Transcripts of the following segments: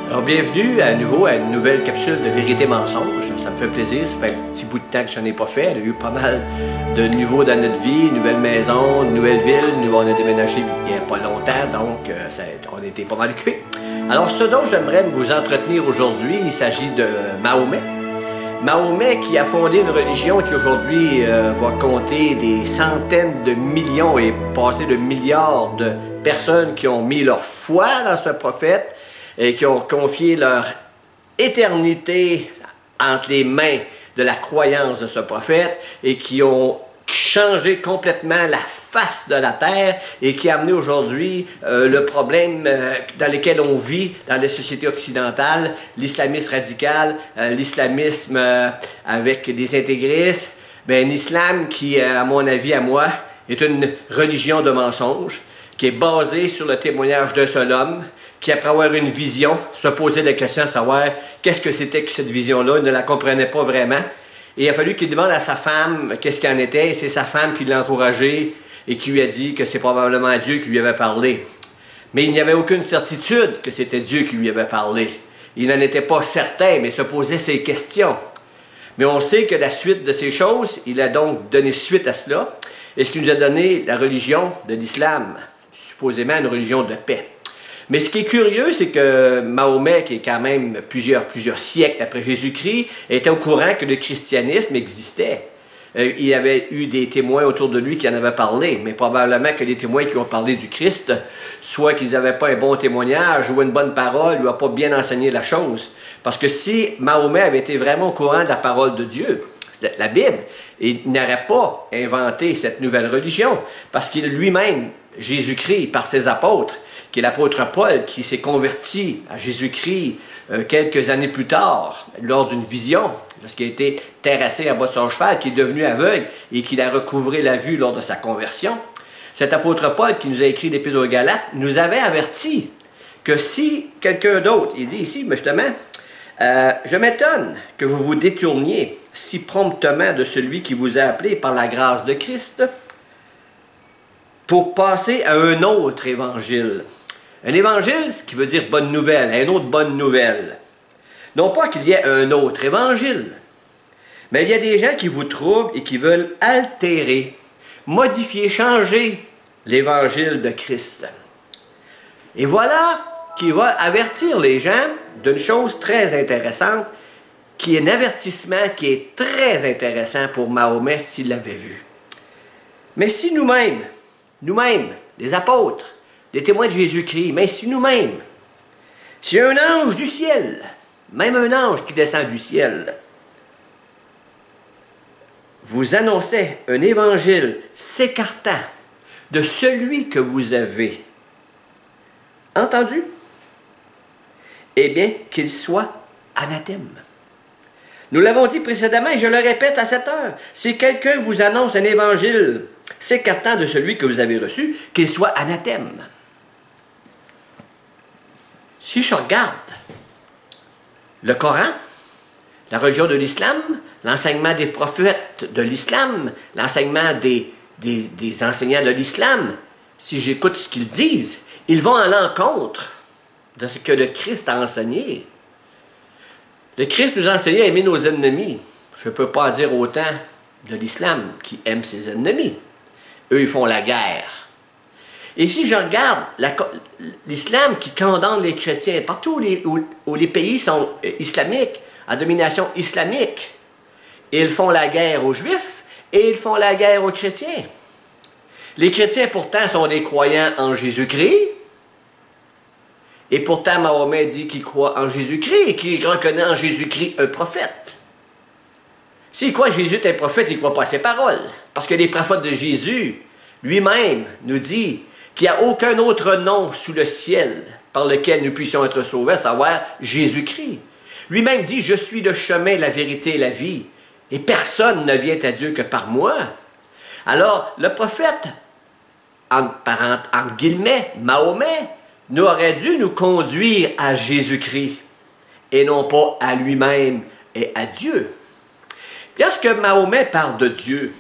Alors, bienvenue à nouveau à une nouvelle capsule de Vérité-Mensonge. Ça me fait plaisir, ça fait un petit bout de temps que je n'en ai pas fait. Il y a eu pas mal de nouveaux dans notre vie, une nouvelle maison, une nouvelle ville. Nous, on a déménagé il n'y a pas longtemps, donc on était pas mal occupés. Alors, ce dont j'aimerais vous entretenir aujourd'hui, il s'agit de Mahomet. Mahomet qui a fondé une religion qui aujourd'hui va compter des centaines de millions et passer de milliards de personnes qui ont mis leur foi dans ce prophète et qui ont confié leur éternité entre les mains de la croyance de ce prophète et qui ont changé complètement la face de la terre et qui a amené aujourd'hui le problème dans lequel on vit dans les sociétés occidentales, l'islamisme radical, l'islamisme avec des intégristes, un islam qui, à mon avis, à moi, est une religion de mensonges, qui est basée sur le témoignage d'un seul homme, qui, après avoir une vision, se posait la question à savoir qu'est-ce que c'était que cette vision-là, il ne la comprenait pas vraiment. Et il a fallu qu'il demande à sa femme qu'est-ce qu'il en était, et c'est sa femme qui l'a encouragé et qui lui a dit que c'est probablement Dieu qui lui avait parlé. Mais il n'y avait aucune certitude que c'était Dieu qui lui avait parlé. Il n'en était pas certain, mais se posait ces questions. Mais on sait que la suite de ces choses, il a donc donné suite à cela, et ce qui nous a donné la religion de l'islam, supposément une religion de paix. Mais ce qui est curieux, c'est que Mahomet, qui est quand même plusieurs siècles après Jésus-Christ, était au courant que le christianisme existait. Il avait eu des témoins autour de lui qui en avaient parlé, mais probablement que les témoins qui ont parlé du Christ, soit qu'ils n'avaient pas un bon témoignage ou une bonne parole, ou n'avaient pas bien enseigné la chose. Parce que si Mahomet avait été vraiment au courant de la parole de Dieu, c'était la Bible, il n'aurait pas inventé cette nouvelle religion, parce qu'il lui-même, Jésus-Christ, par ses apôtres, qui est l'apôtre Paul, qui s'est converti à Jésus-Christ quelques années plus tard, lors d'une vision, lorsqu'il a été terrassé à bas de son cheval, qui est devenu aveugle et qu'il a recouvré la vue lors de sa conversion. Cet apôtre Paul, qui nous a écrit l'Épître aux Galates, nous avait averti que si quelqu'un d'autre, il dit ici, justement, je m'étonne que vous vous détourniez si promptement de celui qui vous a appelé par la grâce de Christ pour passer à un autre évangile. Un évangile, ce qui veut dire bonne nouvelle, une autre bonne nouvelle. Non pas qu'il y ait un autre évangile, mais il y a des gens qui vous troublent et qui veulent altérer, modifier, changer l'évangile de Christ. Et voilà qui va avertir les gens d'une chose très intéressante, qui est un avertissement qui est très intéressant pour Mahomet s'il l'avait vu. Mais si nous-mêmes, les apôtres, les témoins de Jésus-Christ, mais si nous-mêmes, si un ange du ciel, même un ange qui descend du ciel, vous annonçait un évangile s'écartant de celui que vous avez entendu, eh bien, qu'il soit anathème. Nous l'avons dit précédemment et je le répète à cette heure, si quelqu'un vous annonce un évangile s'écartant de celui que vous avez reçu, qu'il soit anathème. Si je regarde le Coran, la religion de l'islam, l'enseignement des prophètes de l'islam, l'enseignement des enseignants de l'islam, si j'écoute ce qu'ils disent, ils vont à l'encontre de ce que le Christ a enseigné. Le Christ nous a enseigné à aimer nos ennemis. Je ne peux pas dire autant de l'islam qui aime ses ennemis. Eux, ils font la guerre. Et si je regarde l'islam qui condamne les chrétiens, partout où les pays sont islamiques, à domination islamique, ils font la guerre aux Juifs et ils font la guerre aux chrétiens. Les chrétiens, pourtant, sont des croyants en Jésus-Christ. Et pourtant, Mahomet dit qu'il croit en Jésus-Christ et qu'il reconnaît en Jésus-Christ un prophète. S'il croit que Jésus est un prophète, il ne croit pas à ses paroles. Parce que les prophètes de Jésus, lui-même, nous dit qu'il n'y a aucun autre nom sous le ciel par lequel nous puissions être sauvés, à savoir Jésus-Christ. Lui-même dit, je suis le chemin, la vérité et la vie, et personne ne vient à Dieu que par moi. Alors, le prophète, en guillemets, Mahomet, aurait dû nous conduire à Jésus-Christ, et non pas à lui-même et à Dieu. Lorsque Mahomet parle de Dieu,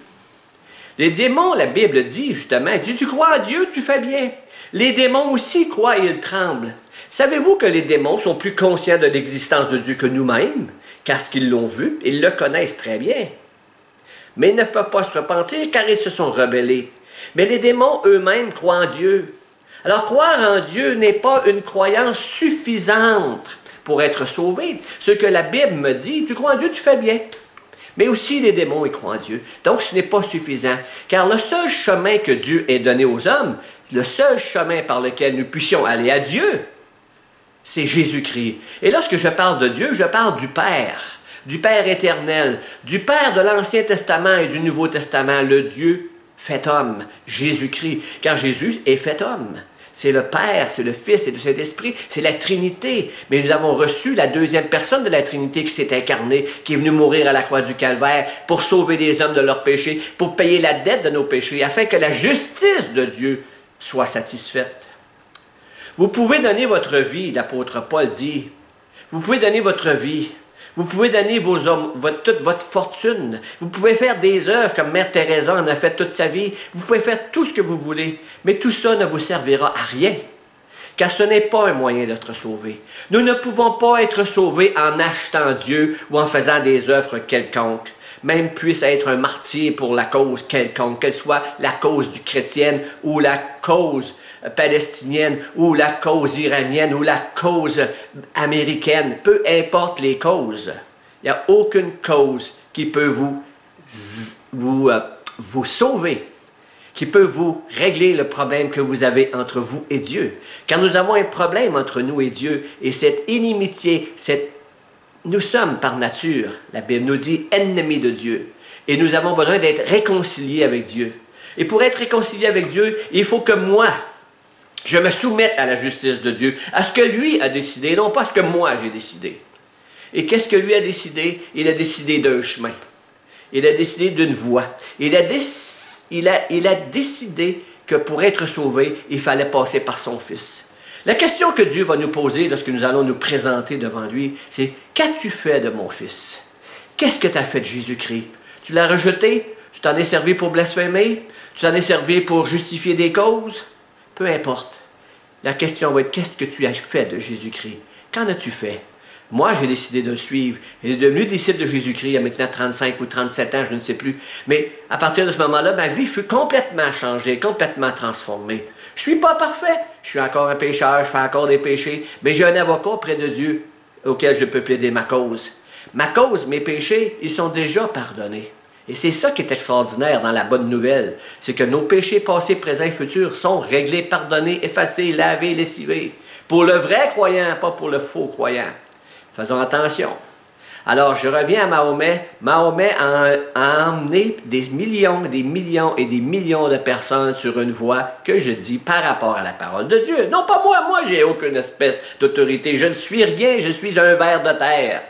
les démons, la Bible dit justement, dit, tu crois à Dieu, tu fais bien. Les démons aussi croient et ils tremblent. Savez-vous que les démons sont plus conscients de l'existence de Dieu que nous-mêmes, car qu'ils l'ont vu, ils le connaissent très bien. Mais ils ne peuvent pas se repentir car ils se sont rebellés. Mais les démons eux-mêmes croient en Dieu. Alors croire en Dieu n'est pas une croyance suffisante pour être sauvé. Ce que la Bible me dit, tu crois en Dieu, tu fais bien. Mais aussi les démons, ils croient en Dieu. Donc ce n'est pas suffisant. Car le seul chemin que Dieu ait donné aux hommes, le seul chemin par lequel nous puissions aller à Dieu, c'est Jésus-Christ. Et lorsque je parle de Dieu, je parle du Père éternel, du Père de l'Ancien Testament et du Nouveau Testament, le Dieu fait homme, Jésus-Christ. Car Jésus est fait homme. C'est le Père, c'est le Fils, c'est le Saint-Esprit, c'est la Trinité. Mais nous avons reçu la deuxième personne de la Trinité qui s'est incarnée, qui est venue mourir à la croix du Calvaire pour sauver les hommes de leurs péchés, pour payer la dette de nos péchés, afin que la justice de Dieu soit satisfaite. Vous pouvez donner votre vie, l'apôtre Paul dit. Vous pouvez donner votre vie. Vous pouvez donner toute votre fortune. Vous pouvez faire des œuvres comme Mère Teresa en a fait toute sa vie. Vous pouvez faire tout ce que vous voulez. Mais tout ça ne vous servira à rien. Car ce n'est pas un moyen d'être sauvé. Nous ne pouvons pas être sauvés en achetant Dieu ou en faisant des œuvres quelconques. Même puisse être un martyr pour la cause quelconque, qu'elle soit la cause du chrétienne ou la cause palestinienne ou la cause iranienne ou la cause américaine, peu importe les causes. Il n'y a aucune cause qui peut vous sauver, qui peut vous régler le problème que vous avez entre vous et Dieu. Car nous avons un problème entre nous et Dieu, et cette inimitié, nous sommes par nature, la Bible nous dit, ennemis de Dieu. Et nous avons besoin d'être réconciliés avec Dieu. Et pour être réconcilié avec Dieu, il faut que moi, je me soumette à la justice de Dieu, à ce que lui a décidé, non pas ce que moi j'ai décidé. Et qu'est-ce que lui a décidé? Il a décidé d'un chemin. Il a décidé d'une voie. Il a décidé que pour être sauvé, il fallait passer par son Fils. La question que Dieu va nous poser lorsque nous allons nous présenter devant lui, c'est « Qu'as-tu fait de mon Fils? Qu'est-ce que tu as fait de Jésus-Christ? Tu l'as rejeté? Tu t'en es servi pour blasphémer? Tu t'en es servi pour justifier des causes? » Peu importe. La question va être « Qu'est-ce que tu as fait de Jésus-Christ? Qu'en as-tu fait? » Moi, j'ai décidé de le suivre. Il est devenu disciple de Jésus-Christ il y a maintenant 35 ou 37 ans, je ne sais plus. Mais à partir de ce moment-là, ma vie fut complètement changée, complètement transformée. Je ne suis pas parfait. Je suis encore un pécheur, je fais encore des péchés. Mais j'ai un avocat auprès de Dieu auquel je peux plaider ma cause. Ma cause, mes péchés, ils sont déjà pardonnés. Et c'est ça qui est extraordinaire dans la bonne nouvelle. C'est que nos péchés passés, présents et futurs sont réglés, pardonnés, effacés, lavés, lessivés. Pour le vrai croyant, pas pour le faux croyant. Faisons attention. Alors, je reviens à Mahomet. Mahomet a emmené des millions et des millions de personnes sur une voie que je dis par rapport à la parole de Dieu. Non, pas moi. Moi, j'ai aucune espèce d'autorité. Je ne suis rien. Je suis un ver de terre.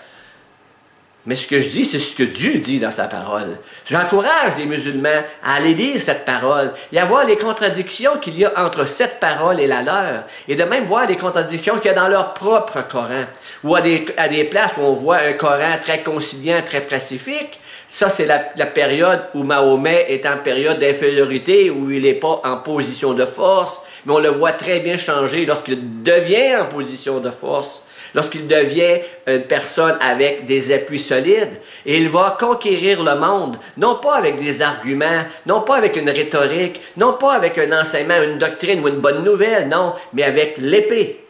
Mais ce que je dis, c'est ce que Dieu dit dans sa parole. J'encourage les musulmans à aller lire cette parole et à voir les contradictions qu'il y a entre cette parole et la leur. Et de même voir les contradictions qu'il y a dans leur propre Coran. Ou à des places où on voit un Coran très conciliant, très pacifique. Ça, c'est la période où Mahomet est en période d'infériorité, où il n'est pas en position de force. Mais on le voit très bien changer lorsqu'il devient en position de force. Lorsqu'il devient une personne avec des appuis solides, et il va conquérir le monde, non pas avec des arguments, non pas avec une rhétorique, non pas avec un enseignement, une doctrine ou une bonne nouvelle, non, mais avec l'épée.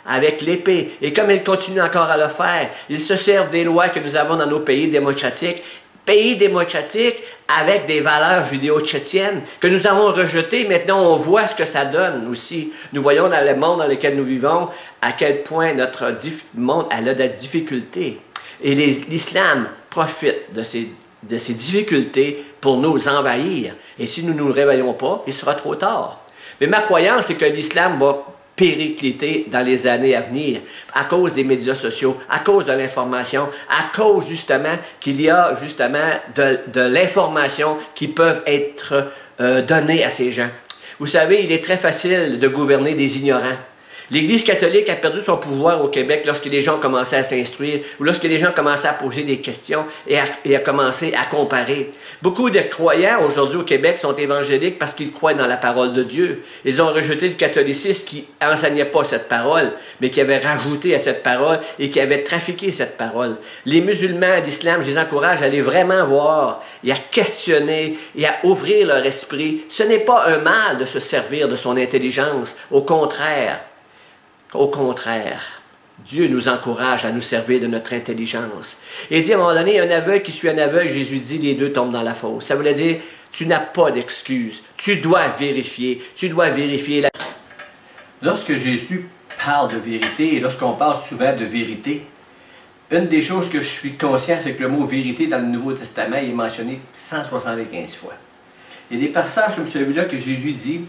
Avec l'épée. Et comme il continue encore à le faire, il se sert des lois que nous avons dans nos pays démocratiques, avec des valeurs judéo-chrétiennes que nous avons rejetées. Maintenant, on voit ce que ça donne aussi. Nous voyons dans le monde dans lequel nous vivons à quel point notre monde a de la difficulté. Et l'islam profite de ces difficultés pour nous envahir. Et si nous ne nous réveillons pas, il sera trop tard. Mais ma croyance, c'est que l'islam va péricliter dans les années à venir, à cause des médias sociaux, à cause de l'information, à cause justement qu'il y a justement de l'information qui peuvent être données à ces gens. Vous savez, il est très facile de gouverner des ignorants. L'Église catholique a perdu son pouvoir au Québec lorsque les gens commençaient à s'instruire ou lorsque les gens commençaient à poser des questions et à commencer à comparer. Beaucoup de croyants aujourd'hui au Québec sont évangéliques parce qu'ils croient dans la parole de Dieu. Ils ont rejeté le catholicisme qui n'enseignait pas cette parole, mais qui avait rajouté à cette parole et qui avait trafiqué cette parole. Les musulmans d'islam, je les encourage à aller vraiment voir et à questionner et à ouvrir leur esprit. Ce n'est pas un mal de se servir de son intelligence, au contraire. Au contraire, Dieu nous encourage à nous servir de notre intelligence. Il dit à un moment donné, un aveugle qui suit un aveugle, Jésus dit, les deux tombent dans la fosse. Ça voulait dire, tu n'as pas d'excuse. Tu dois vérifier. Tu dois vérifier. Lorsque Jésus parle de vérité, et lorsqu'on parle souvent de vérité, une des choses que je suis conscient, c'est que le mot vérité dans le Nouveau Testament est mentionné 175 fois. Il y a des passages comme celui-là que Jésus dit,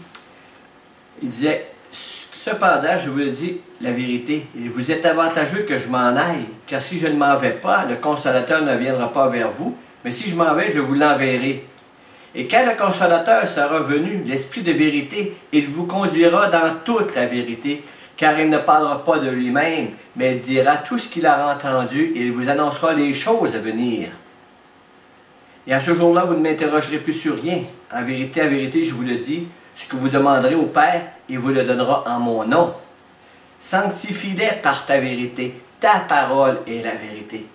il disait, cependant, je vous le dis la vérité, il vous est avantageux que je m'en aille, car si je ne m'en vais pas, le Consolateur ne viendra pas vers vous, mais si je m'en vais, je vous l'enverrai. Et quand le Consolateur sera venu, l'Esprit de vérité, il vous conduira dans toute la vérité, car il ne parlera pas de lui-même, mais il dira tout ce qu'il aura entendu et il vous annoncera les choses à venir. Et à ce jour-là, vous ne m'interrogerez plus sur rien. En vérité, je vous le dis, ce que vous demanderez au Père, il vous le donnera en mon nom. Sanctifie-les par ta vérité. Ta parole est la vérité.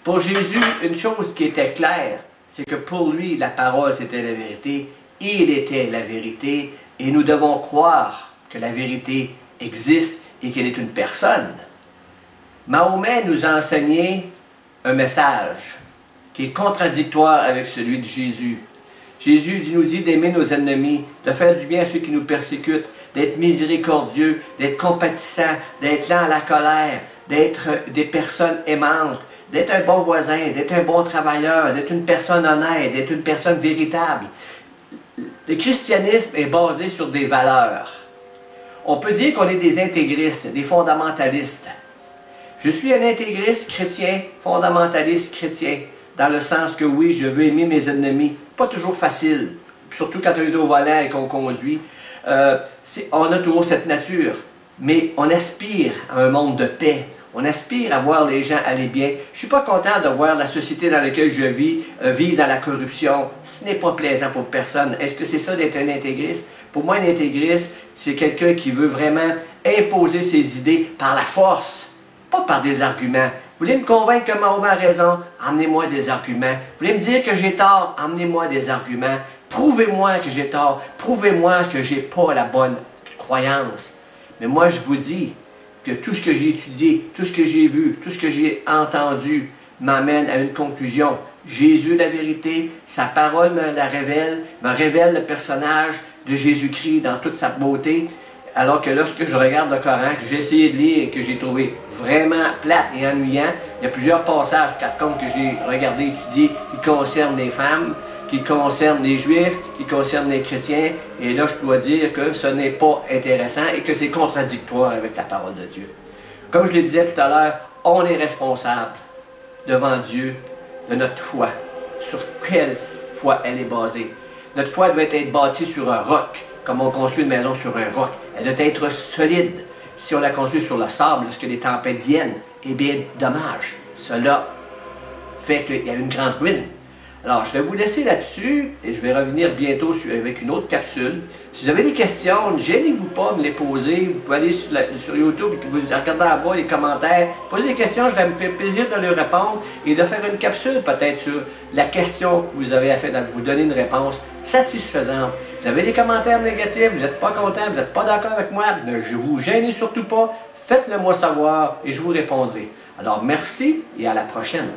Pour Jésus, une chose qui était claire, c'est que pour lui, la parole, c'était la vérité. Il était la vérité. Et nous devons croire que la vérité existe et qu'elle est une personne. Mahomet nous a enseigné un message qui est contradictoire avec celui de Jésus. Jésus nous dit d'aimer nos ennemis, de faire du bien à ceux qui nous persécutent, d'être miséricordieux, d'être compatissant, d'être lent à la colère, d'être des personnes aimantes, d'être un bon voisin, d'être un bon travailleur, d'être une personne honnête, d'être une personne véritable. Le christianisme est basé sur des valeurs. On peut dire qu'on est des intégristes, des fondamentalistes. Je suis un intégriste chrétien, fondamentaliste chrétien, dans le sens que oui, je veux aimer mes ennemis. Pas toujours facile, surtout quand on est au volant et qu'on conduit. On a toujours cette nature, mais on aspire à un monde de paix. On aspire à voir les gens aller bien. Je ne suis pas content de voir la société dans laquelle je vis vivre dans la corruption. Ce n'est pas plaisant pour personne. Est-ce que c'est ça d'être un intégriste? Pour moi, un intégriste, c'est quelqu'un qui veut vraiment imposer ses idées par la force, pas par des arguments. Vous voulez me convaincre que Mahomet a raison? Amenez-moi des arguments. Vous voulez me dire que j'ai tort? Amenez-moi des arguments. Prouvez-moi que j'ai tort. Prouvez-moi que je n'ai pas la bonne croyance. Mais moi, je vous dis que tout ce que j'ai étudié, tout ce que j'ai vu, tout ce que j'ai entendu m'amène à une conclusion. Jésus est la vérité, sa parole me révèle le personnage de Jésus-Christ dans toute sa beauté. Alors que lorsque je regarde le Coran, que j'ai essayé de lire et que j'ai trouvé vraiment plate et ennuyant, il y a plusieurs passages, par contre, que j'ai regardé, étudié, qui concernent les femmes, qui concernent les Juifs, qui concernent les chrétiens. Et là, je dois dire que ce n'est pas intéressant et que c'est contradictoire avec la parole de Dieu. Comme je le disais tout à l'heure, on est responsable devant Dieu de notre foi. Sur quelle foi elle est basée? Notre foi doit être bâtie sur un roc. Comme on construit une maison sur un roc. Elle doit être solide. Si on la construit sur le sable, lorsque les tempêtes viennent, eh bien, dommage. Cela fait qu'il y a une grande ruine. Alors, je vais vous laisser là-dessus et je vais revenir bientôt avec une autre capsule. Si vous avez des questions, ne gênez-vous pas de me les poser. Vous pouvez aller sur YouTube et vous regardez en bas les commentaires. Posez des questions, je vais me faire plaisir de leur répondre et de faire une capsule peut-être sur la question que vous avez à faire, vous donner une réponse satisfaisante. Vous avez des commentaires négatifs, vous n'êtes pas content, vous n'êtes pas d'accord avec moi, ne vous gênez surtout pas. Faites-le moi savoir et je vous répondrai. Alors, merci et à la prochaine.